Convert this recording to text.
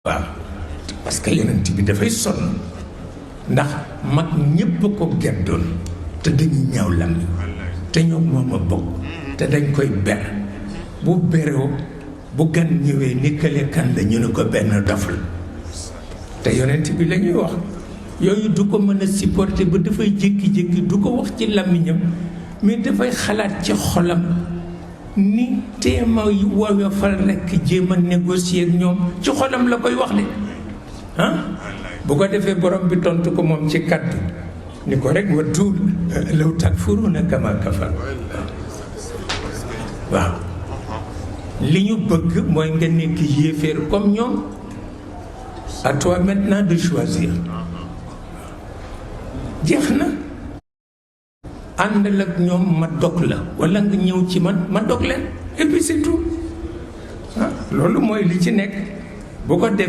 waaw parce que yonent bi dafay sonn ndax mag ñépp ko geddoon te dañuy ñaaw lam te ñoom moom a bokk te dañ koy ber bu beroo bu gan ñëwee ni kële kan la ñu ne ko benn dof la te yonent bi la ñuy wax yooyu du ko mën a supporter ba dafay jékki-jékki du ko wax ci làmmiñam mais dafay xalaat ci xolam ni téema woyofal rekk jéem a négocier ak ñoom ci xolam la koy wax de ah bu ko defee borom bi tontu ko moom ci kaddu ni ko rek wa tuul law takfuruuna kama kafar waaw li ñu bëgg mooy nga nekk yéeféer comme ñoom à toi maintenant de choisir jeex na àndal ak ñoom ma dog la walla nga ñëw ci man ma dog leen et puis c'est tout ah loolu mooy li ci nekk bu ko def